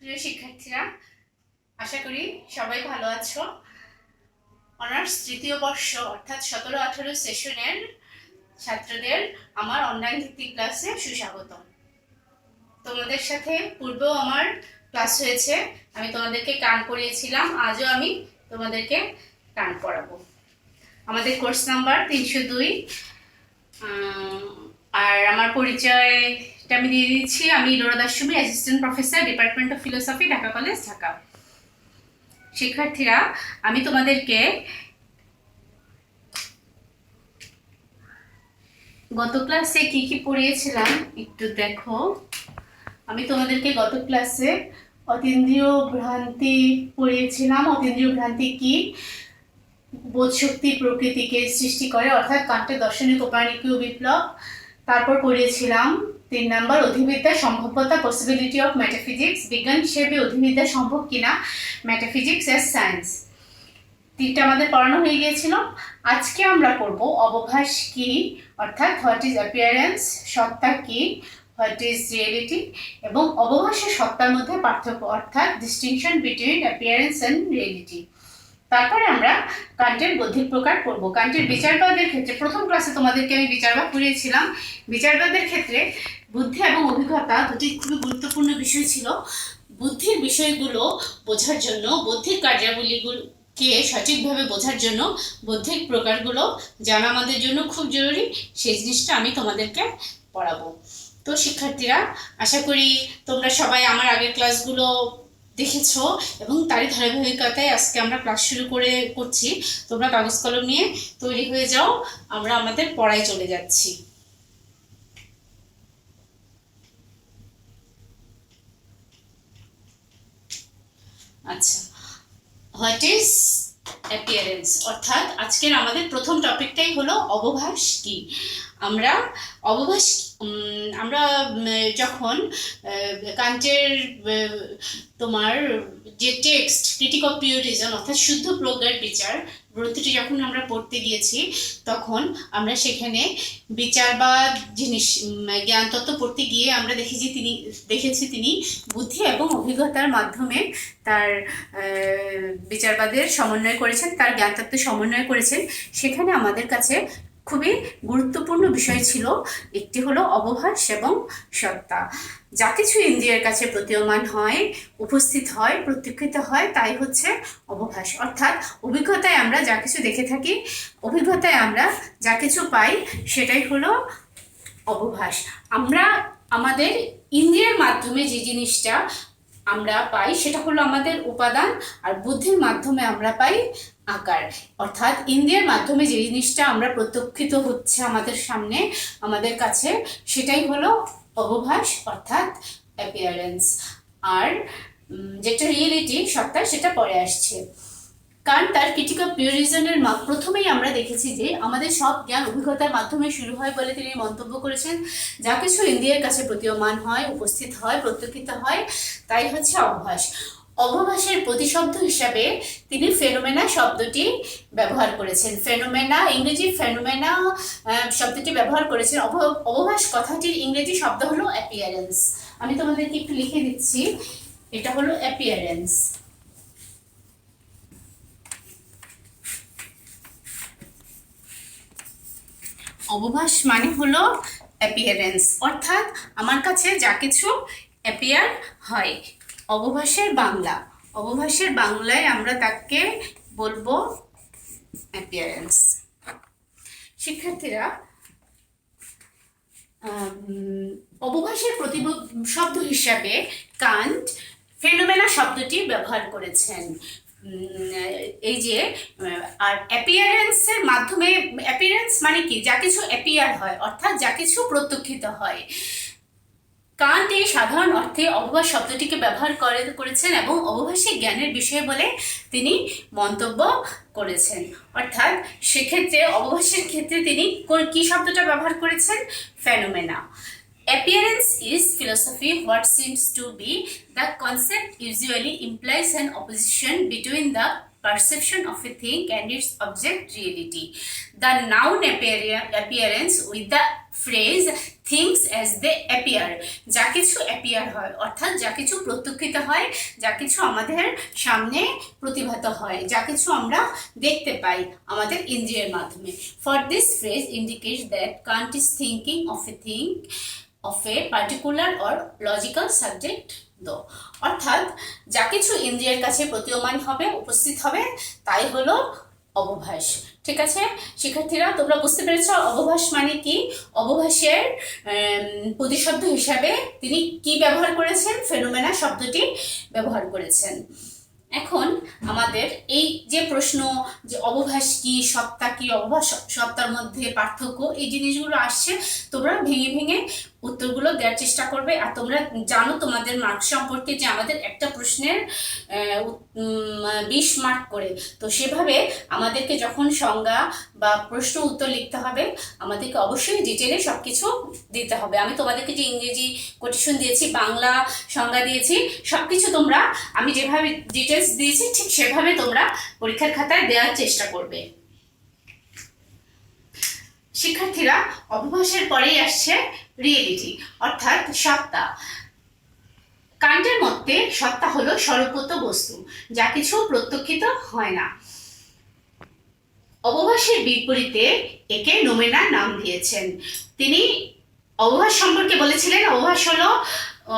প্রিয় শিক্ষার্থীরা, আশা করি সবাই ভালো আছো। অনার্স তৃতীয় বর্ষ অর্থাৎ 17-18 সেশনের ছাত্রদের আমার অনলাইন ভিত্তিক ক্লাসে সুস্বাগতম। তোমাদের সাথে পূর্বেও আমার ক্লাস হয়েছে, আমি তোমাদেরকে গান পড়িয়েছিলাম, আজও আমি তোমাদেরকে গান পড়াবো। আমাদের কোর্স নাম্বার 302। আর আমার পরিচয়টা আমি দিয়ে দিচ্ছি। আমি Lora Das Sumi, assistant professor, department of philosophy, Dhaka college, Dhaka. শিক্ষার্থীরা, আমি তোমাদেরকে গত ক্লাসে কি কি পড়িয়েছিলাম একটু দেখো। আমি তোমাদেরকে গত ক্লাসে অতীন্দ্রিয় ভ্রান্তি পড়িয়েছিলাম। অতীন্দ্রিয় ভ্রান্তি কি? বোধশক্তি প্রকৃতিকে সৃষ্টি করে, অর্থাৎ কান্টের দার্শনিক কোপার্নিকীয় বিপ্লব। তারপর পড়িয়েছিলাম 3 নাম্বার অধিবিদ্যা সম্ভাব্যতা, পসিবিলিটি অফ মেটাফিজিক্স, বিজ্ঞান হিসেবে অধিবিদ্যা সম্ভব কিনা, মেটাফিজিক্স অ্যাজ সায়েন্স। 3টা আমাদের পড়ানো হয়ে গিয়েছিল। আজকে আমরা পড়ব অবভাস কি, অর্থাৎ হোয়াট ইজ অ্যাপিয়ারেন্স, সত্তা কি, হোয়াট ইজ রিয়েলিটি, এবং অবভাসের সত্তার মধ্যে পার্থক্য, অর্থাৎ distinction between appearance and reality. তারপরে আমরা কান্টের বৌদ্ধিক প্রকার পড়ব। কান্টের বিচারবাদের ক্ষেত্রে প্রথম ক্লাসে তোমাদেরকে আমি বিচারবাদ পড়িয়েছিলাম। বিচারবাদের ক্ষেত্রে বুদ্ধি এবং অভিজ্ঞতা দুটি খুবই গুরুত্বপূর্ণ বিষয় ছিল। বুদ্ধির বিষয়গুলো বোঝার জন্য, বুদ্ধির কার্যাবলীগুলোকে সঠিকভাবে বোঝার জন্য বৌদ্ধিক প্রকারগুলো জানা আমাদের জন্য খুব জরুরি। সেই জিনিসটা আমি তোমাদেরকে পড়াবো। তো শিক্ষার্থীরা, আশা করি তোমরা সবাই আমার আগের ক্লাসগুলো দেখেছো এবং তারই ধারাবাহিকতায় আজকে আমরা ক্লাস শুরু করছি। তোমরা কাগজ কলম নিয়ে তৈরি হয়ে যাও, আমরা আমাদের পড়ায় চলে যাচ্ছি। আচ্ছা, হোয়াট ইজ অ্যাপিয়ারেন্স, অর্থাৎ আজকের আমাদের প্রথম টপিকটাই হলো অবভাস কি। আমরা অবভাস আমরা যখন কান্টের তোমার যে text critic of pure reason, অর্থাৎ শুদ্ধ প্রজ্ঞার বিচার গ্রন্থটি যখন আমরা পড়তে গিয়েছি, তখন আমরা সেখানে বিচারবাদ জিনিস জ্ঞানতত্ত্ব পড়তে গিয়ে আমরা দেখেছি তিনি বুদ্ধি এবং অভিজ্ঞতার মাধ্যমে তার বিচারবাদের সমন্বয় করেছেন, তার জ্ঞানতত্ত্বের সমন্বয় করেছেন। সেখানে আমাদের কাছে খুবই গুরুত্বপূর্ণ বিষয় ছিল একটি হলো অবভাস এবং সত্তা। যা কিছু ইন্দ্রিয়ের কাছে প্রতীয়মান হয়, উপস্থিত হয়, প্রত্যক্ষিত হয়, তাই হচ্ছে অবভাস। অর্থাৎ অভিজ্ঞতায় আমরা যা কিছু দেখে থাকি, অভিজ্ঞতায় আমরা যা কিছু পাই, সেটাই হলো অবভাস। আমরা আমাদের ইন্দ্রিয়ের মাধ্যমে যে জিনিসটা আমরা পাই সেটা হলো আমাদের উপাদান, আর বুদ্ধির মাধ্যমে আমরা পাই আকার। অর্থাৎ ইন্দ্রিয়ের মাধ্যমে যে জিনিসটা আমরা প্রত্যক্ষিত হচ্ছে আমাদের সামনে, আমাদের কাছে, সেটাই হলো অবভাস, অর্থাৎ অ্যাপিয়ারেন্স। আর যেটা রিয়েলিটি, সত্তা, সেটা পরে আসছে। কারণ তার ক্রিটিক অফ পিওর রিজনের প্রথমেই আমরা দেখেছি যে আমাদের সব জ্ঞান অভিজ্ঞতার মাধ্যমে শুরু হয় বলে তিনি মন্তব্য করেছেন। যা কিছু ইন্দ্রিয়ের কাছে প্রতীয়মান হয়, উপস্থিত হয়, প্রত্যক্ষিত হয়, তাই হচ্ছে অবভাস। অবভাসের প্রতিশব্দ হিসাবে তিনি ফেনোমেনা শব্দটি ব্যবহার করেছেন। ফেনোমেনা, ইংরেজি ফেনোমেনা শব্দটি ব্যবহার করেছেন। অবভাস কথাটির ইংরেজি শব্দ হলো অ্যাপিয়ারেন্স। আমি তোমাদেরকে একটু লিখে দিচ্ছি, এটা হলো অ্যাপিয়ারেন্স। অবভাস মানে হলো অ্যাপিয়ারেন্স, অর্থাৎ আমার কাছে যা কিছু অ্যাপিয়ার হয়। অবভাসের বাংলা, অবভাসের বাংলায় আমরা তাকে বলবো অ্যাপিয়ারেন্স। শিক্ষার্থীরা, অবভাসের প্রতিশব্দ হিসাবে কান্ট ফেনোমেনা শব্দটি ব্যবহার করেছেন। এই যে আর অ্যাপিয়ারেন্সের মাধ্যমে, অ্যাপিয়ারেন্স মানে কি? যা কিছু অ্যাপিয়ার হয়, অর্থাৎ যা কিছু প্রত্যক্ষিত হয়। কান্ট এই সাধারণ অর্থে অবভাস শব্দটিকে ব্যবহার করেছেন এবং অবভাসিক জ্ঞানের বিষয় বলে তিনি মন্তব্য করেছেন। অর্থাৎ সেক্ষেত্রে অবভাসের ক্ষেত্রে তিনি কি শব্দটা ব্যবহার করেছেন? Phenomena. Appearance is philosophy what seems to be. The concept usually implies an opposition between the perception of a thing and its object reality. The noun appearance with the phrase things as they appear, যা কিছু appear হয় অর্থাৎ যা কিছু প্রত্যক্ষিত হয়, যা কিছু আমাদের সামনে প্রতিভাত হয়, যা কিছু আমরা দেখতে পাই আমাদের ইন্দ্রিয়ের মাধ্যমে। For this phrase indicates that Kant is thinking of a thing of a particular or logical subject though, অর্থাৎ যা কিছু ইন্দ্রিয়ের কাছে প্রতীয়মান হবে, উপস্থিত হবে, তাই হলো অবভাস। ঠিক আছে শিক্ষার্থীরা, তোমরা বুঝতে পেরেছ অবভাস মানে কি? অবভাসের প্রতিশব্দ হিসাবে তিনি কি ব্যবহার করেছেন? ফেনোমেনা শব্দটি ব্যবহার করেছেন। এখন আমাদের এই যে প্রশ্ন যে অবভাস কি, সত্তা কি, অবভাস সত্তার মধ্যে পার্থক্য, এই জিনিসগুলো আসছে, তোমরা ভেঙে ভেঙে উত্তরগুলো দেওয়ার চেষ্টা করবে। আর তোমরা জানো তোমাদের মার্ক সম্পর্কে যে আমাদের একটা প্রশ্নের 20 মার্ক করে, তো সেভাবে আমাদেরকে যখন সংজ্ঞা বা প্রশ্ন উত্তর লিখতে হবে আমাদেরকে অবশ্যই ডিটেলে সব কিছু দিতে হবে। আমি তোমাদেরকে যে ইংরেজি কোটেশন দিয়েছি, বাংলা সংজ্ঞা দিয়েছি, সব কিছু তোমরা আমি যেভাবে ডিটেলস দিয়েছি ঠিক সেভাবে তোমরা পরীক্ষার খাতায় দেওয়ার চেষ্টা করবে। শিক্ষার্থীরা, অবভাসের পরেই আসছে রিয়েলিটি অর্থাৎ সত্তা। কান্টের মতে সত্তা হলো স্বরূপত বস্তু, যা কিছু প্রত্যক্ষিত হয় না। অবভাসের বিপরীতে একে নোমেনা নাম দিয়েছেন। তিনি অবভাস সম্পর্কে বলেছিলেন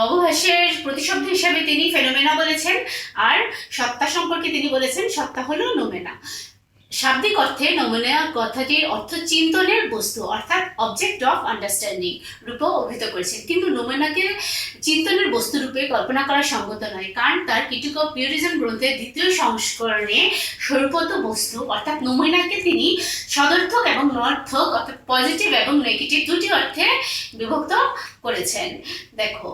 অবভাসের প্রতিশব্দ হিসাবে তিনি ফেনোমেনা বলেছেন, আর সত্তা সম্পর্কে তিনি বলেছেন সত্তা হলো নোমেনা। শাব্দিক অর্থে নোমেনা কথাটির অর্থ চিন্তনের বস্তু অর্থাৎ অবজেক্ট অফ আন্ডারস্ট্যান্ডিং রূপে অভিহিত করেছেন, কিন্তু নোমেনাকে চিন্তনের বস্তু রূপে কল্পনা করা সঙ্গত নয়। কারণ তার ক্রিটিক অফ পিউরিজম গ্রন্থের 2য় সংস্করণে স্বরূপত বস্তু অর্থাৎ নোমেনাকে তিনি সদর্থক এবং নর্থক অর্থাৎ পজিটিভ এবং নেগেটিভ দুটি অর্থে বিভক্ত করেছেন। দেখো,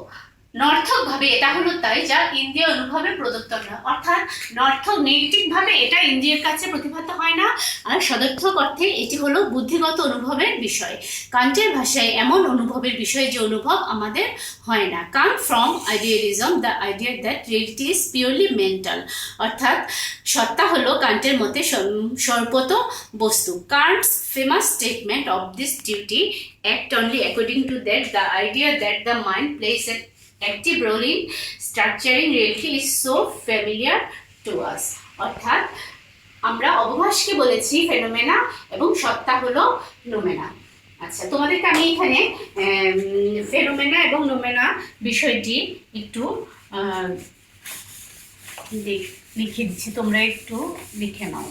নর্থক ভাবে এটা হলো তাই যা ইন্দ্রিয় অনুভবে প্রদত্ত নয়, অর্থাৎ নর্থক নেগেটিভ ভাবে এটা ইন্দ্রিয়ের কাছে প্রতিভাত হয় না, আর সদর্থক অর্থে এটি হলো বুদ্ধিগত অনুভবের বিষয়। কান্টের ভাষায় এমন অনুভবের বিষয় যে অনুভব আমাদের হয় না। Come from idealism the idea that reality is purely mental, অর্থাৎ সত্তা হলো কান্টের মতে স্বরূপত বস্তু। Kant's famous statement of this duty act only according to that the idea that the mind plays an active role in structuring reality is so familiar to us, অর্থাৎ আমরা অবভাসকে বলেছি ফেনোমেনা এবং সত্তা হলো নোমেনা। আচ্ছা, তোমাদেরকে আমি এখানে ফেনোমেনা এবং নোমেনা বিষয়টি একটু লিখে দিচ্ছি, তোমরা একটু লিখে নাও।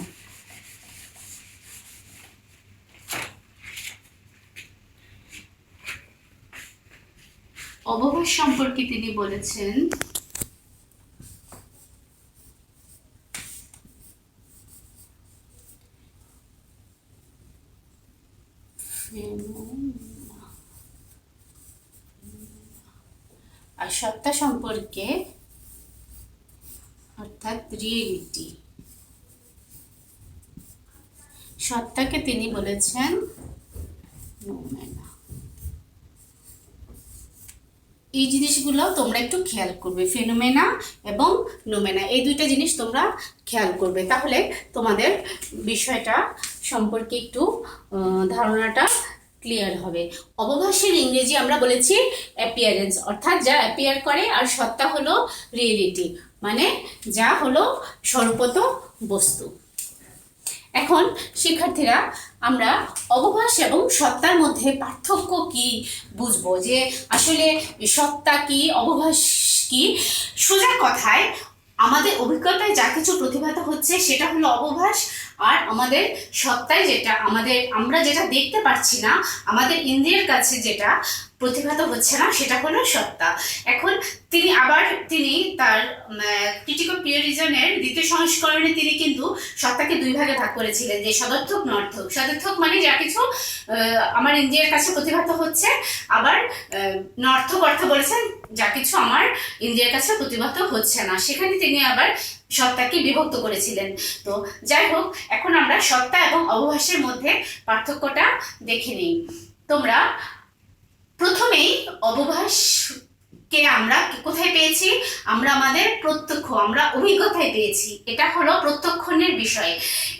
অবভাস সম্পর্কে তিনি বলেছেন আর সত্তা সম্পর্কে অর্থাৎ রিয়েলিটি, সত্তাকে তিনি বলেছেন নোমেনা। এই জিনিসগুলো তোমরা একটু খেয়াল করবে, ফেনোমেনা এবং নোমেনা এই দুইটা জিনিস তোমরা খেয়াল করবে, তাহলে তোমাদের বিষয়টা সম্পর্কে একটু ধারণাটা ক্লিয়ার হবে। অবভাসের ইংরেজি আমরা বলেছি অ্যাপিয়ারেন্স, অর্থাৎ যা অ্যাপিয়ার করে, আর সত্তা হলো রিয়েলিটি মানে যা হলো স্বরূপত বস্তু। এখন শিক্ষার্থীরা, আমরা অবভাস এবং সত্তার মধ্যে পার্থক্য কি বুঝবো, যে আসলে সত্তা কি, অবভাস কি। সোজা কথায় আমাদের অভিজ্ঞতায় যা কিছু প্রতিভাত হচ্ছে সেটা হলো অবভাস, আর আমাদের সত্তায় যেটা আমরা যেটা দেখতে পাচ্ছি না, আমাদের ইন্দ্রিয়ের কাছে যেটা প্রতিভাত হচ্ছে না, সেটা হলো সত্তা। এখন তিনি তার ক্রিটিক অফ পিউরিজমের 2য় সংস্করণে তিনি কিন্তু সত্তাকে 2 ভাগে ভাগ করেছিলেন, যে সদর্থক নর্থক। সদর্থক মানে যা কিছু আমার ইন্দ্রিয়ের কাছে প্রতিভাত হচ্ছে, আবার নর্থক অর্থ বলেছেন যা কিছু আমার ইন্দ্রিয়ের কাছে প্রতিভাত হচ্ছে না, সেখানে তিনি আবার সত্তাকে বিভক্ত করেছিলেন। তো যাই হোক, এখন আমরা সত্তা এবং অবভাসের মধ্যে পার্থক্যটা দেখে নিই। তোমরা প্রথমেই অবভাস কে আমরা কোথায় পেয়েছি? আমরা আমাদের আমরা অভিজ্ঞতায় পেয়েছি। এটা হলো প্রত্যক্ষণের বিষয়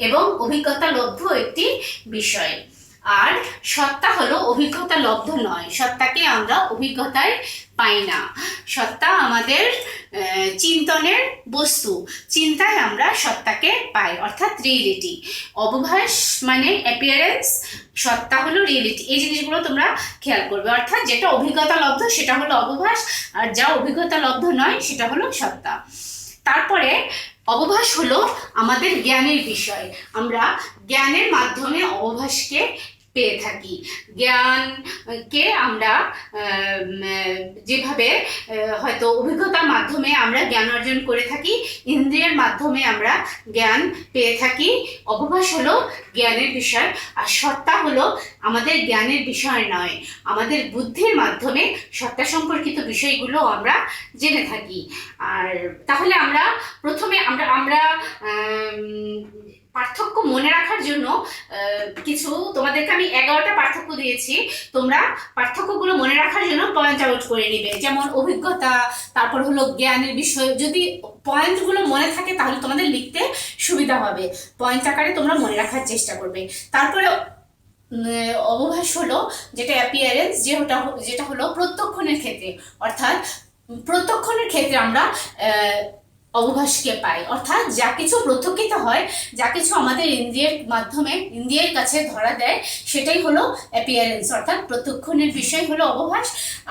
এবং অভিজ্ঞতা লব্ধ একটি বিষয়। আর সত্তা হলো অভিজ্ঞতা লব্ধ নয়, সত্তাকে আমরা অভিজ্ঞতায় পাই না। সত্তা আমাদের চিন্তনের বস্তু, চিন্তায় আমরা সত্তাকে পাই, অর্থাৎ রিয়েলিটি। অবভাস মানে অ্যাপিয়ারেন্স, সত্তা হলো রিয়েলিটি। এই জিনিসগুলো তোমরা খেয়াল করবে, অর্থাৎ যেটা অভিজ্ঞতা লব্ধ সেটা হলো অবভাস, আর যা অভিজ্ঞতা লব্ধ নয় সেটা হলো সত্তা। তারপরে অবভাস হলো আমাদের জ্ঞানের বিষয়। আমরা জ্ঞানের মাধ্যমে অবভাসকে পেয়ে থাকি। জ্ঞানকে আমরা যেভাবে হয়তো অভিজ্ঞতার মাধ্যমে আমরা জ্ঞান অর্জন করে থাকি, ইন্দ্রিয়ের মাধ্যমে আমরা জ্ঞান পেয়ে থাকি। অবভাস হলো জ্ঞানের বিষয়, আর সত্তা হলো আমাদের জ্ঞানের বিষয় নয়, আমাদের বুদ্ধির মাধ্যমে সত্তা সম্পর্কিত বিষয়গুলো আমরা জেনে থাকি। আর তাহলে আমরা প্রথমে আমরা পার্থক্য মনে রাখার জন্য কিছু তোমাদেরকে আমি 11টা পার্থক্য দিয়েছি। তোমরা পার্থক্যগুলো মনে রাখার জন্য পয়েন্ট আউট করে নিবে, যেমন অভিজ্ঞতা, তারপর হলো জ্ঞানের বিষয়। যদি পয়েন্টগুলো মনে থাকে তাহলে তোমাদের লিখতে সুবিধা হবে, পয়েন্ট আকারে তোমরা মনে রাখার চেষ্টা করবে। তারপরে অবভাস হলো যেটা অ্যাপিয়ারেন্স, যেটা হলো প্রত্যক্ষণের ক্ষেত্রে, অর্থাৎ প্রত্যক্ষণের ক্ষেত্রে আমরা অবভাসকে পাই, অর্থাৎ যা কিছু প্রত্যক্ষিত হয়, যা কিছু আমাদের ইন্দ্রিয়ের মাধ্যমে ইন্দ্রিয়ের কাছে ধরা দেয়, সেটাই হলো অ্যাপিয়ারেন্স, অর্থাৎ প্রত্যক্ষণের বিষয় হলো অবভাস।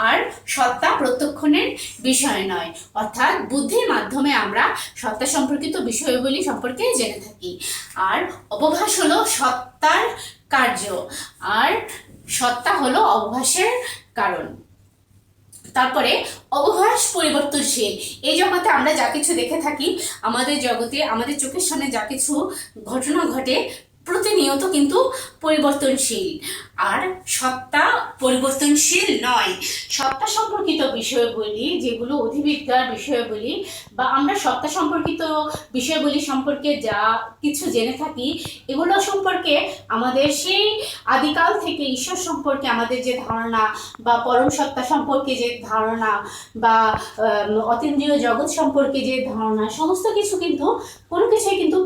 আর সত্তা প্রত্যক্ষণের বিষয় নয়, অর্থাৎ বুদ্ধির মাধ্যমে আমরা সত্তা সম্পর্কিত বিষয়গুলি সম্পর্কে জেনে থাকি। আর অবভাস হলো সত্তার কার্য, আর সত্তা হলো অবভাসের কারণ। তারপরে অবভাস পরিবর্তনশীল। এই জগতে আমরা যা কিছু দেখে থাকি, আমাদের জগতে আমাদের চোখের সামনে যা কিছু ঘটনা ঘটে, প্রতিনিয়ত কিন্তু পরিবর্তনশীল। আর সত্তা পরিবর্তনশীল নয়। সত্তা সম্পর্কিত বিষয়গুলি, যেগুলো অধিবিদ্যার বিষয়গুলি, বা আমরা সত্তা সম্পর্কিত বিষয়গুলি সম্পর্কে যা কিছু জেনে থাকি, এগুলো সম্পর্কে আমাদের সেই আদিকাল থেকে ঈশ্বর সম্পর্কে আমাদের যে ধারণা, বা পরম সত্তা সম্পর্কে যে ধারণা, বা অতীন্দ্রিয় জগৎ সম্পর্কে যে ধারণা, সমস্ত কিছু কিন্তু কোনো কিছুই কিন্তু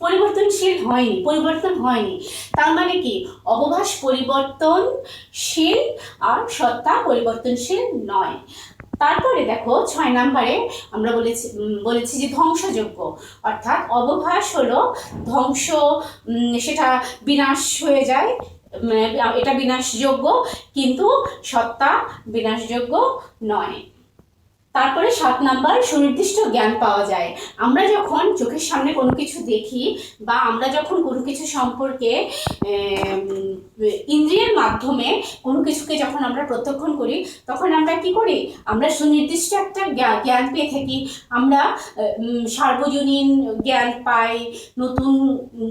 পরিবর্তনশীল হয়নি, পরিবর্তন হয়নি। তার মানে কি? অবভাস পরিবর্তনশীল আর সত্তা পরিবর্তনশীল নয়। তারপরে দেখো 6 নম্বরে আমরা বলেছি যে ধ্বংসযোগ্য, অর্থাৎ অবভাস হলো ধ্বংস, সেটা বিনাশ হয়ে যায়, এটা বিনাশযোগ্য, কিন্তু সত্তা বিনাশযোগ্য নয়। তারপরে 7 নাম্বার সুনির্দিষ্ট জ্ঞান পাওয়া যায়। আমরা যখন চোখের সামনে কোনো কিছু দেখি, বা আমরা যখন কোনো কিছু সম্পর্কে ইন্দ্রিয়ের মাধ্যমে কোনো কিছুকে যখন আমরা প্রত্যক্ষণ করি, তখন আমরা কি করি? আমরা সুনির্দিষ্ট একটা জ্ঞান পেয়ে থাকি। আমরা সার্বজনীন জ্ঞান পাই, নতুন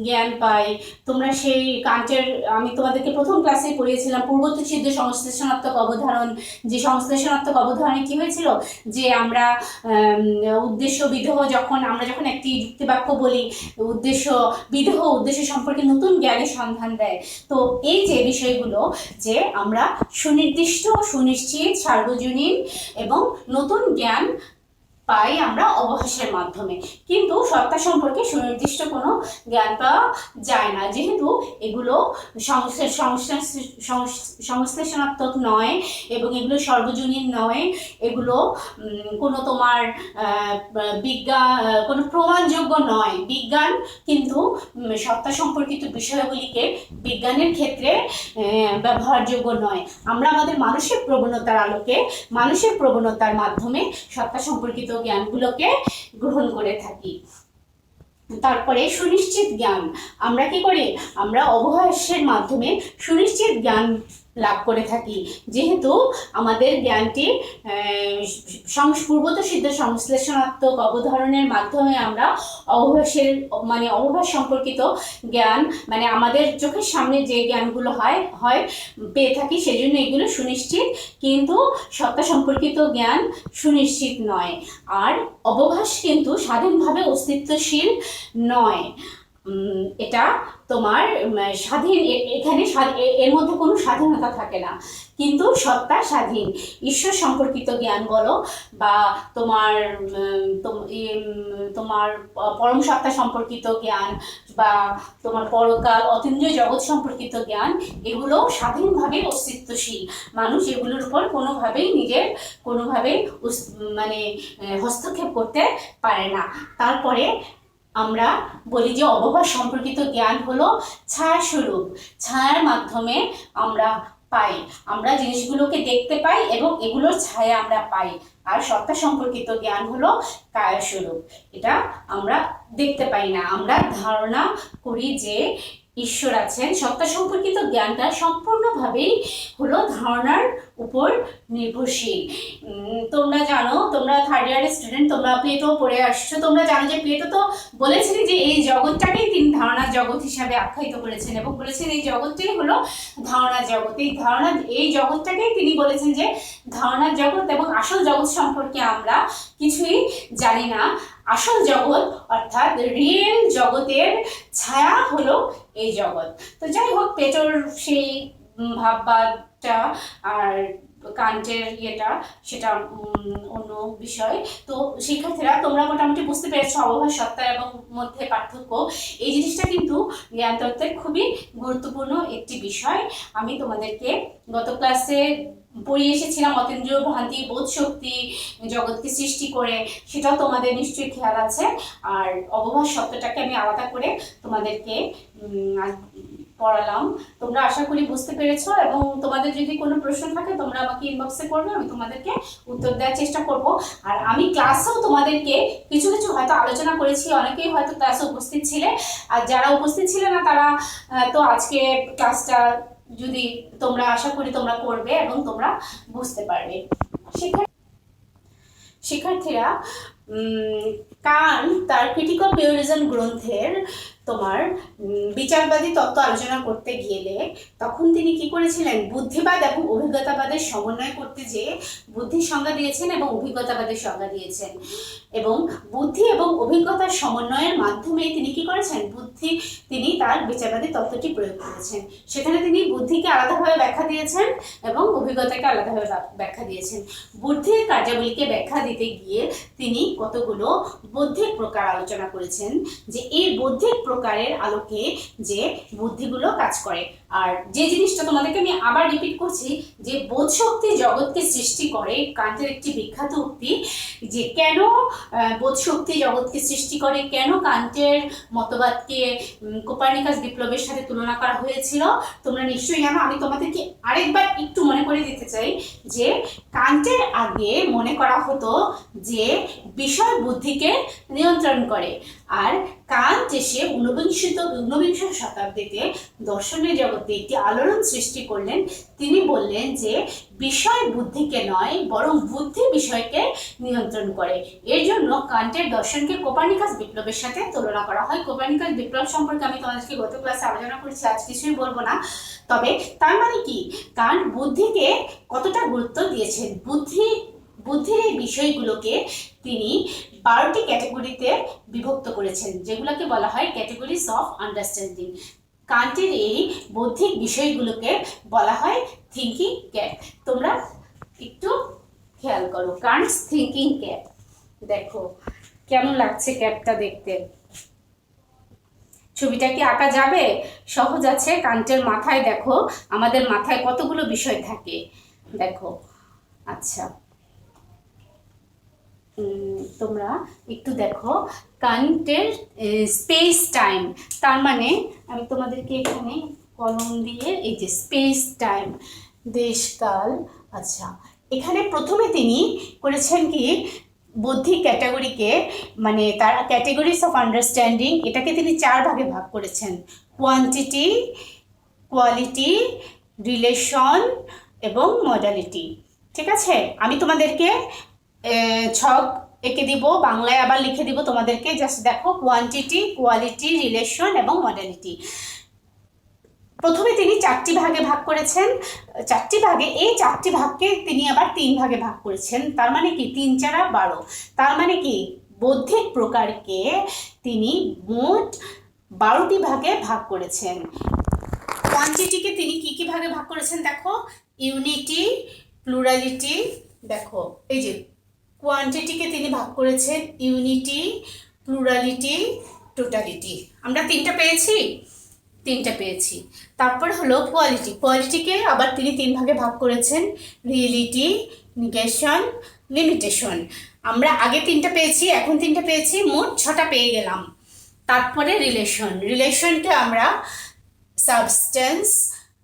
জ্ঞান পাই। তোমরা সেই কান্টের, আমি তোমাদেরকে প্রথম ক্লাসে পড়িয়েছিলাম পূর্বতঃসিদ্ধ সংশ্লেষণাত্মক অবধারণ। যে সংশ্লেষণাত্মক অবধারণে কি হয়েছিল, যে আমরা উদ্দেশ্য বিদেহ, আমরা যখন একটি যুক্তিবাক্য বলি, উদ্দেশ্য বিদেহ, উদ্দেশ্য সম্পর্কে নতুন জ্ঞানের সন্ধান দেয়। তো এই যে বিষয়গুলো, যে আমরা সুনির্দিষ্ট, সুনিশ্চিত, সার্বজনীন এবং নতুন জ্ঞান পাই আমরা অবভাসের মাধ্যমে, কিন্তু সত্তা সম্পর্কে সুনির্দিষ্ট কোনো জ্ঞান পাওয়া যায় না, যেহেতু এগুলো সংশ্লেষণাত্মক নয় এবং এগুলো সর্বজনীন নয়। এগুলো কোনো তোমার বিজ্ঞান, কোনো প্রমাণযোগ্য নয়। বিজ্ঞান কিন্তু সত্তা সম্পর্কিত বিষয়গুলিকে বিজ্ঞানের ক্ষেত্রে ব্যবহারযোগ্য নয়। আমরা আমাদের মানসিক প্রবণতার আলোকে, মানসিক প্রবণতার মাধ্যমে সত্তা সম্পর্কিত জ্ঞানগুলোকে গ্রহণ করে থাকি। তারপরে সুনিশ্চিত জ্ঞান। আমরা কি করি? আমরা অবভাসের মাধ্যমে সুনিশ্চিত জ্ঞান লাভ করে থাকি, যেহেতু আমাদের জ্ঞানটি পূর্বতঃসিদ্ধ সংশ্লেষণাত্মক অবধারণের মাধ্যমে আমরা অবভাস সম্পর্কিত জ্ঞান, মানে আমাদের চোখের সামনে যে জ্ঞানগুলো হয় পেয়ে থাকি, সেজন্য এগুলো সুনিশ্চিত, কিন্তু সত্তা সম্পর্কিত জ্ঞান সুনিশ্চিত নয়। আর অবভাস কিন্তু স্বাধীনভাবে অস্তিত্বশীল নয়। এটা তোমার স্বাধীন, এখানে এর মধ্যে কোনো স্বাধীনতা থাকে না, কিন্তু সত্তা স্বাধীন। ঈশ্বর সম্পর্কিত জ্ঞান বলো বা তোমার তোমার পরম সত্তা সম্পর্কিত জ্ঞান বা তোমার পরকাল অতীন্দ্রিয় জগৎ সম্পর্কিত জ্ঞান, এগুলো স্বাধীনভাবে অস্তিত্বশীল। মানুষ এগুলোর উপর কোনোভাবেই মানে হস্তক্ষেপ করতে পারে না। তারপরে আমরা বলি যে অবভাস সম্পর্কিত জ্ঞান হলো ছায়া স্বরূপ। ছায়ার মাধ্যমে আমরা জিনিসগুলোকে দেখতে পাই এবং এগুলোর ছায়া আমরা পাই। আর সত্তা সম্পর্কিত জ্ঞান হলো কায়া স্বরূপ। এটা আমরা দেখতে পাই না, আমরা ধারণা করি যে ঈশ্বর আছেন। সত্তা সম্পর্কিত জ্ঞানটা সম্পূর্ণভাবেই হলো ধারণার উপর নির্ভরশীল। তোমরা জানো, তোমরা থার্ড ইয়ারের স্টুডেন্ট, তোমরা প্লেটো পড়ে আসছো, তোমরা জানো যে প্লেটো তো বলেছিলেন যে এই জগৎটাকেই তিনি ধারণার জগৎ হিসাবে আখ্যায়িত করেছেন এবং বলেছেন এই জগৎটাই হলো ধারণার জগৎ। এই জগৎটাকেই তিনি বলেছেন যে ধারণার জগৎ, এবং আসল জগৎ সম্পর্কে আমরা কিছুই জানি না। আসল জগৎ অর্থাৎ রিয়েল জগতের ছায়া হলো এই জগৎ। তো যাই হোক, প্লেটোর সেই ভাববাদটা আর কান্টের সেটা অন্য বিষয়। তো শিক্ষার্থীরা, তোমরা মোটামুটি বুঝতে পেরেছো অবভাস সত্তার এবং মধ্যে পার্থক্য। এই জিনিসটা কিন্তু জ্ঞানতত্ত্বের খুবই গুরুত্বপূর্ণ একটি বিষয়। আমি তোমাদেরকে গত ক্লাসে পড়িয়ে এসেছিলাম অতীন্দ্রিয় ভ্রান্তি বোধ শক্তি জগৎকে সৃষ্টি করে, সেটাও তোমাদের নিশ্চয়ই খেয়াল আছে। আর অবভাস শব্দটাকে আমি আলাদা করে তোমাদেরকে পড়ালাম। তোমরা আশা করি বুঝতে পেরেছো, এবং তোমাদের যদি কোনো প্রশ্ন থাকে তোমরা আমাকে ইনবক্সে করবে, আমি তোমাদেরকে উত্তর দেওয়ার চেষ্টা করব। আর আমি ক্লাসেও তোমাদেরকে কিছু কিছু হয়তো আলোচনা করেছি, অনেকেই হয়তো ক্লাসে উপস্থিত ছিলে, আর যারা উপস্থিত ছিলে না তারা তো আজকে ক্লাসটা যদি তোমরা আশা করি তোমরা করবে এবং তোমরা বুঝতে পারবে। শিক্ষার্থীরা, কান্ট তার ক্রিটিক অফ পিউরিজম গ্রন্থের তোমার বিচারবাদী তত্ত্ব আলোচনা করতে গেলে তখন তিনি কি করেছিলেন, বুদ্ধিবাদ এবং অভিজ্ঞতাবাদের সমন্বয় করতে যেয়ে বুদ্ধির সংজ্ঞা দিয়েছেন এবং অভিজ্ঞতাবাদের সংজ্ঞা দিয়েছেন। এবং বুদ্ধি এবং অভিজ্ঞতার সমন্বয়ের মাধ্যমে তিনি কি করেছেন, তিনি তার বিচারবাদী তত্ত্বটি প্রয়োগ করেছেন। সেখানে তিনি বুদ্ধিকে আলাদাভাবে ব্যাখ্যা দিয়েছেন এবং অভিজ্ঞতাকে আলাদাভাবে ব্যাখ্যা দিয়েছেন। বুদ্ধির কার্যাবলীকে ব্যাখ্যা দিতে গিয়ে তিনি কতগুলো বৌদ্ধিক প্রকার আলোচনা করেছেন, যে এই বৌদ্ধিক প্রকারের আলোকে যে বুদ্ধিগুলো কাজ করে। আর যে জিনিসটা তোমাদেরকে আমি আবার রিপিট করছি, যে বোধ শক্তি জগৎকে সৃষ্টি করে, কান্টের একটি বিখ্যাত উক্তি যে কেন বোধ শক্তি জগৎকে সৃষ্টি করে, কেন কান্টের মতবাদকে কোপার্নিকাস বিপ্লবের সাথে তুলনা করা হয়েছিল তোমরা নিশ্চয়ই জানো। আমি তোমাদেরকে আরেকবার একটু মনে করে দিতে চাই যে কান্টের আগে মনে করা হতো যে বিষয় বুদ্ধিকে নিয়ন্ত্রণ করে, আর কান্ট এসে ঊনবিংশ শতাব্দীতে দর্শনের জগতে একটি আলোড়ন সৃষ্টি করলেন। তিনি বললেন যে বিষয় বুদ্ধিকে নয়, বরং বুদ্ধি বিষয়কে নিয়ন্ত্রণ করে। এর জন্য কান্টের দর্শনকে কোপার্নিকাস বিপ্লবের সাথে তুলনা করা হয়। কোপার্নিকাস বিপ্লব সম্পর্কে আমি তোমাদেরকে গত ক্লাসে আলোচনা করেছি, আজ কিছুই বলবো না। তবে তার মানে কি, কান্ট বুদ্ধিকে কতটা গুরুত্ব দিয়েছেন, বুদ্ধির এই বিষয়গুলোকে তিনি 12টি ক্যাটাগরিতে বিভক্ত করেছেন, যেগুলোকে বলা হয় ক্যাটাগরিজ অফ আন্ডারস্ট্যান্ডিং। কান্টের এই বৌদ্ধিক বিষয়গুলোকে বলা হয় থিঙ্কিং ক্যাপ। তোমরা একটু খেয়াল করো, কান্টস থিঙ্কিং ক্যাপ। দেখো কেমন লাগছে ক্যাপটা দেখতে। ছবিটা কি আঁকা যাবে? সহজ আছে। কান্টের মাথায় দেখো, আমাদের মাথায় কতগুলো বিষয় থাকে দেখো। আচ্ছা, তোমরা একটু দেখো কান্টের স্পেস টাইম, তার মানে আমি তোমাদেরকে এখানে কলম দিয়ে এই যে স্পেস টাইম, দেশকাল। আচ্ছা, এখানে প্রথমে তিনি করেছেন কি, বৌদ্ধিক ক্যাটাগরিকে মানে তার ক্যাটাগরিজ অফ আন্ডারস্ট্যান্ডিং, এটাকে তিনি 4 ভাগে ভাগ করেছেন: কোয়ান্টিটি, কোয়ালিটি, রিলেশন এবং মডালিটি। ঠিক আছে, আমি তোমাদেরকে ছক এঁকে দিব, বাংলায় আবার লিখে দিব তোমাদেরকে। জাস্ট দেখো, কোয়ান্টিটি, কোয়ালিটি, রিলেশন এবং মডালিটি। প্রথমে তিনি 4টি ভাগে ভাগ করেছেন। 4টি ভাগে, এই 4টি ভাগকে তিনি আবার 3 ভাগে ভাগ করেছেন। তার মানে কি, 3 4 12। তার মানে কি, বৌদ্ধিক প্রকারকে তিনি মোট 12টি ভাগে ভাগ করেছেন। কোয়ান্টিটিকে তিনি কি ভাগে ভাগ করেছেন দেখো, ইউনিটি, প্লুরালিটি, দেখো এই যে কোয়ান্টিটিকে তিনি ভাগ করেছেন ইউনিটি, প্লুরালিটি, টোটালিটি। আমরা তিনটা পেয়েছি। তারপর হলো কোয়ালিটি, কোয়ালিটিকে আবার তিনি 3 ভাগে ভাগ করেছেন, রিয়েলিটি, নেগেশন, লিমিটেশন। আমরা আগে 3টা পেয়েছি, এখন 3টা পেয়েছি, মোট 6টা পেয়ে গেলাম। তারপরে রিলেশনকে আমরা সাবস্টেন্স,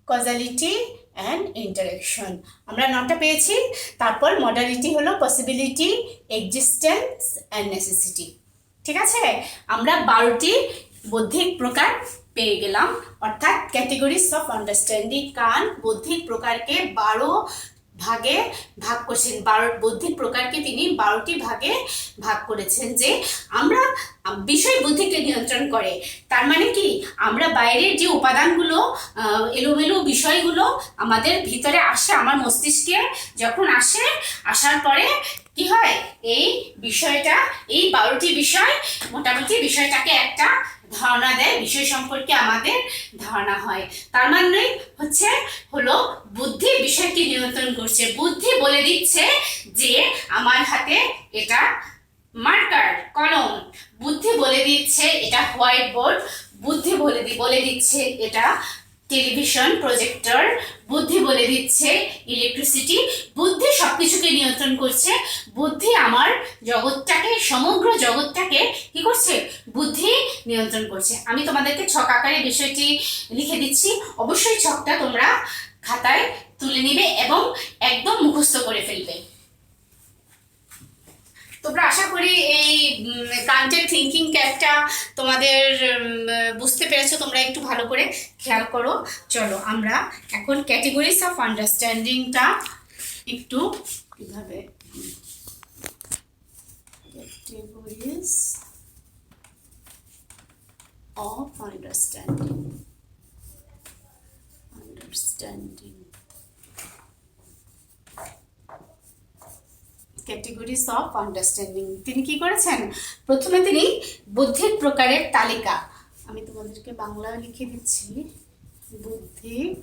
কজালিটি অ্যান্ড ইন্টারেকশন, আমরা 9টা পেয়েছি। তারপর মডালিটি হলো পসিবিলিটি, এক্সিস্টেন্স অ্যান্ড নেসেসিটি। ঠিক আছে, আমরা 12টি বৌদ্ধিক প্রকার পেয়ে গেলাম, অর্থাৎ ক্যাটেগরিজ অফ আন্ডারস্ট্যান্ডিং। কান্ট বৌদ্ধিক প্রকারকে 12 ভাগে ভাগ করছেন, বৌদ্ধিক প্রকারকে তিনি 12টি ভাগে ভাগ করেছেন, যে আমরা বিষয় বুদ্ধিকে নিয়ন্ত্রণ করে। তার মানে কি, আমরা বাইরের যে উপাদানগুলো, এলোমেলো বিষয়গুলো আমাদের ভিতরে আসে, আমার মস্তিষ্কে যখন আসার পরে কি হয়, এই বিষয়টা, এই 12টি বিষয় মোটামুটি বিষয়টাকে একটা ধারণা দেয়, বিষয় সম্পর্কে আমাদের ধারণা হয়। তার মানে হলো বুদ্ধি বিষয়কে নিয়ন্ত্রণ করছে। বুদ্ধি বলে দিচ্ছে যে আমার হাতে এটা মার্কার, কলম। বুদ্ধি বলে দিচ্ছে এটা হোয়াইট বোর্ড। বুদ্ধি বলে দিচ্ছে এটা টেলিভিশন, প্রজেক্টর। বুদ্ধি বলে দিচ্ছে ইলেকট্রিসিটি। বুদ্ধি সবকিছুকে নিয়ন্ত্রণ করছে। বুদ্ধি আমার জগৎটাকে, সমগ্র জগৎটাকে কি করছে, বুদ্ধি নিয়ন্ত্রণ করছে। আমি তোমাদেরকে ছক আকারে বিষয়টি লিখে দিচ্ছি, অবশ্যই ছকটা তোমরা খাতায় তুলে নিবে এবং একদম মুখস্থ করে ফেলবে। তোমরা আশা করি এই কান্টের থিঙ্কিং ক্যাপটা তোমাদের বুঝতে পেরেছো। তোমরা একটু ভালো করে খেয়াল করো। চলো আমরা এখন ক্যাটেগরিজ অফ আন্ডারস্ট্যান্ডিংটা একটু কিভাবে, categories of understanding, categories of understanding. তিনি কি করেছেন, প্রথমে তিনি বৌদ্ধিক প্রকারের তালিকা, আমি তোমাদেরকে বাংলায় লিখে দিচ্ছি, বৌদ্ধিক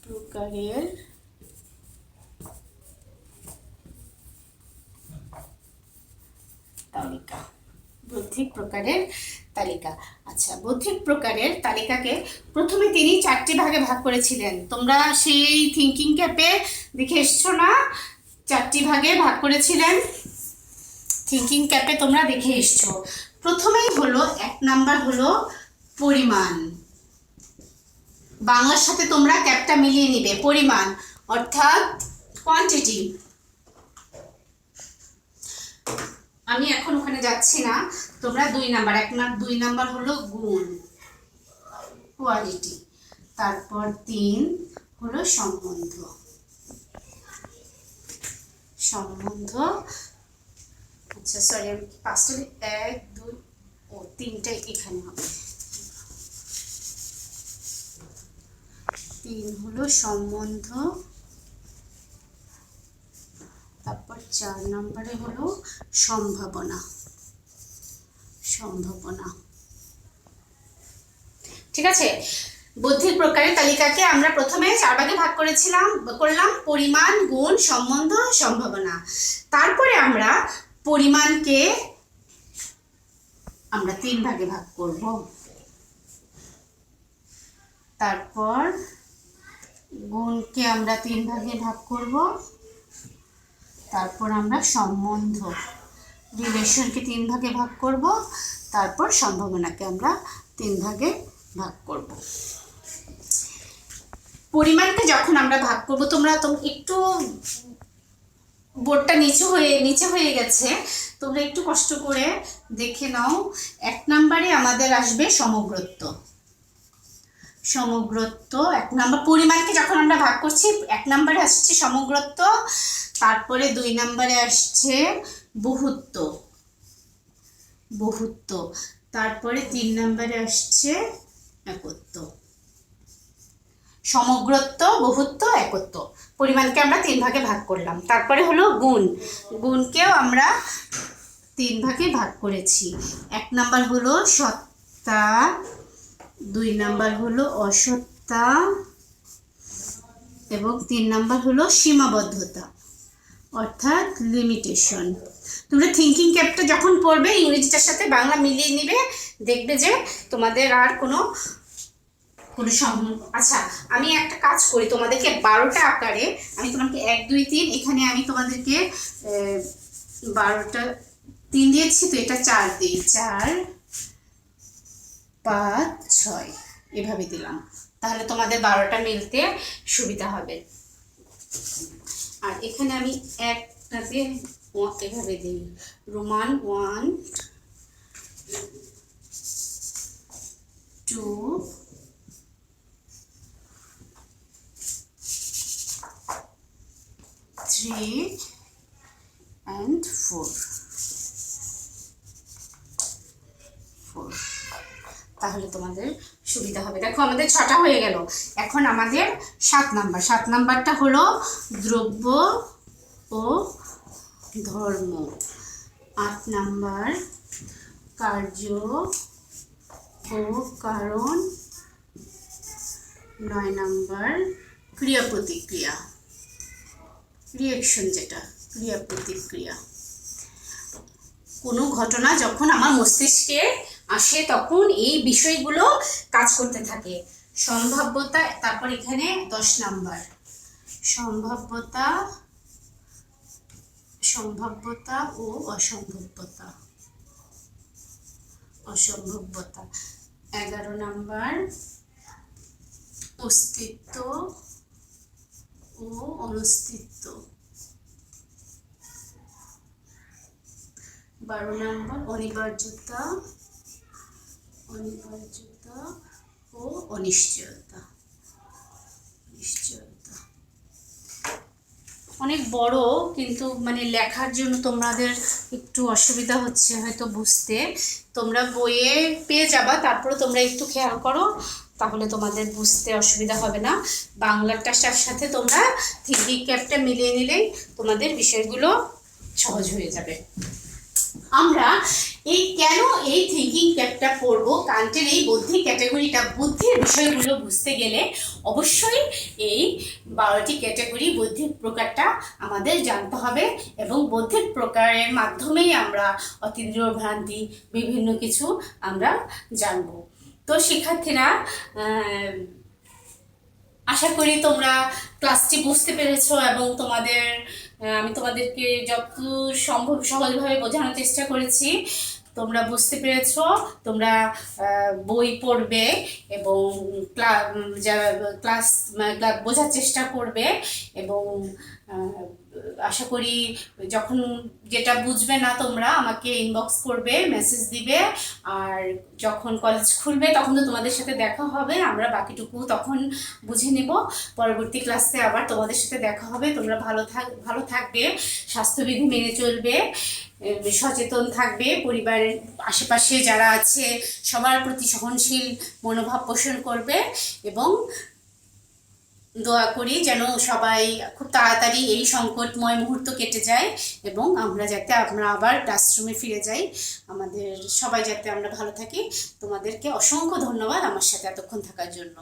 প্রকারের তালিকা, বৌদ্ধিক প্রকারের তালিকা। আচ্ছা, বৌদ্ধিক প্রকারের তালিকাকে প্রথমে তিনি 4টি ভাগে ভাগ করেছিলেন। তোমরা সেই থিঙ্কিং ক্যাপে দেখে এসছো না, 4টি ভাগে ভাগ করেছিলেন, থিঙ্কিং ক্যাপে তোমরা দেখে এসছো। প্রথমেই হলো 1 নাম্বার হলো পরিমাণ। বাংলার সাথে তোমরা ক্যাপটা মিলিয়ে নিবে, পরিমাণ অর্থাৎ কোয়ান্টিটি। আমি এখন ওখানে যাচ্ছি না, তোমরা 2 নাম্বার হলো গুণ, কোয়ালিটি। তারপর 3 হলো সম্বন্ধ। আচ্ছা সরি, আমি 5টা 1 2 ও 3টা এখানে হবে। 3 হলো সম্বন্ধ। তারপর 4 নম্বরে হলো সম্ভাবনা। ঠিক আছে, বৌদ্ধিক প্রকারের তালিকাকে আমরা প্রথমে 4 ভাগে ভাগ করলাম, পরিমাণ, গুণ, সম্বন্ধ, সম্ভাবনা। তারপরে আমরা পরিমাণকে আমরা 3 ভাগে ভাগ করব। তারপর গুণকে আমরা 3 ভাগে ভাগ করব। তারপর আমরা সম্বন্ধ, রিলেশনকে 3 ভাগে ভাগ করব। তারপর সম্ভাবনাকে আমরা 3 ভাগে ভাগ করব। পরিমাণকে যখন আমরা ভাগ করব, তোমরা একটু বোর্ডটা নিচে হয়ে গেছে, তোমরা একটু কষ্ট করে দেখে নাও। 1 নম্বরে আমাদের আসবে সমগ্রত্ব। 1 নম্বর পরিমাণকে যখন আমরা ভাগ করছি, 1 নম্বরে আসছে সমগ্রত্ব। তারপরে 2 নম্বরে আসছে বহুত্ব। তারপরে 3 নম্বরে আসছে একত্ব। সমগ্রত্ব, বহুত্ব, একত্ব। পরিমাণকে আমরা 3 ভাগে ভাগ করলাম। তারপরে হলো গুণকেও আমরা 3 ভাগে ভাগ করেছি। 1 নাম্বার হলো সত্তা, 2 নাম্বার হলো অসত্তা এবং 3 নাম্বার হলো সীমাবদ্ধতা অর্থাৎ লিমিটেশন। তোমরা থিঙ্কিং ক্যাপটা যখন পড়বে ইংরেজিটার সাথে বাংলা মিলিয়ে নিবে, দেখবে যে তোমাদের আর কোনো আচ্ছা, আমি একটা কাজ করি, তোমাদেরকে 12টা আকারে আমি তোমাকে 1 2 3 এখানে আমি তোমাদেরকে 12টা 3 দিয়েছি, তো এটা 4 দিই, 4 5 6 এভাবে দিলাম, তাহলে তোমাদের 12টা মিলতে সুবিধা হবে। আর এখানে আমি একটাতে এভাবে দিই, রোমান 1 2 3 and 4 তাহলে তোমাদের সুবিধা হবে। দেখো আমাদের 6টা হয়ে গেল। এখন আমাদের 7 নাম্বার, 7 নাম্বারটা হলো দ্রব্য ও ধর্ম, 8 নাম্বার কার্য ও কারণ, 9 নাম্বার ক্রিয়া প্রতিক্রিয়া, রিঅ্যাকশন যেটা ক্রিয়া প্রতিক্রিয়া। কোনো ঘটনা যখন আমার মস্তিষ্কে আসে তখন এই বিষয়গুলো কাজ করতে থাকে। সম্ভাব্যতা, তারপর এখানে 10 নাম্বার সম্ভাব্যতা, সম্ভাব্যতা ও অসম্ভাব্যতা, অসম্ভাব্যতা। 11 নাম্বার অস্তিত্ব ও অনস্তিত্ব, 12 নাম্বার অনিবার্যতা, অনিবার্যতা ও অনিশ্চয়তা, নিশ্চয়তা। অনেক বড়, কিন্তু মানে লেখার জন্য তোমাদের একটু অসুবিধা হচ্ছে হয়তো বুঝতে। তোমরা বইয়ে পেয়ে যাবা, তারপরে তোমরা একটু খেয়াল করো, তাহলে তোমাদের বুঝতে অসুবিধা হবে না। বাংলাটার সাথে তোমরা থিঙ্কিং ক্যাপটা মিলিয়ে নিলেই তোমাদের বিষয়গুলো সহজ হয়ে যাবে। আমরা কেন এই থিঙ্কিং ক্যাপটা পড়বো, কান্টের এই বুদ্ধি ক্যাটাগরিটা, বুদ্ধির বিষয়গুলো বুঝতে গেলে অবশ্যই এই 12টি ক্যাটাগরি বুদ্ধির প্রকারটা আমাদের জানতে হবে, এবং বুদ্ধির প্রকারের মাধ্যমেই আমরা অতীন্দ্রিয় ভ্রান্তি বিভিন্ন কিছু আমরা জানবো। তো শিক্ষার্থীরা, আশা করি তোমরা ক্লাসটি বুঝতে পেরেছো, এবং আমি তোমাদেরকে যতদূর সম্ভব সহজভাবে বোঝানোর চেষ্টা করেছি। তোমরা বুঝতে পেরেছো, তোমরা বই পড়বে এবং ক্লাস বোঝার চেষ্টা করবে, এবং আশা করি যখন যেটা বুঝবে না তোমরা আমাকে ইনবক্স করবে, মেসেজ দিবে, আর যখন কলেজ খুলবে তখন তো তোমাদের সাথে দেখা হবে, আমরা বাকিটুকু তখন বুঝে নেব। পরবর্তী ক্লাসে আবার তোমাদের সাথে দেখা হবে। তোমরা ভালো থাকবে, স্বাস্থ্যবিধি মেনে চলবে, সচেতন থাকবে, পরিবারের আশেপাশে যারা আছে সবার প্রতি সহনশীল মনোভাব পোষণ করবে, এবং দোয়া করি যেন সবাই খুব তাড়াতাড়ি এই সংকটময় মুহূর্ত কেটে যায়, এবং আমরা আবার ক্লাসরুমে ফিরে যাই, আমাদের সবাই যাতে আমরা ভালো থাকি। তোমাদেরকে অসংখ্য ধন্যবাদ আমার সাথে এতক্ষণ থাকার জন্য।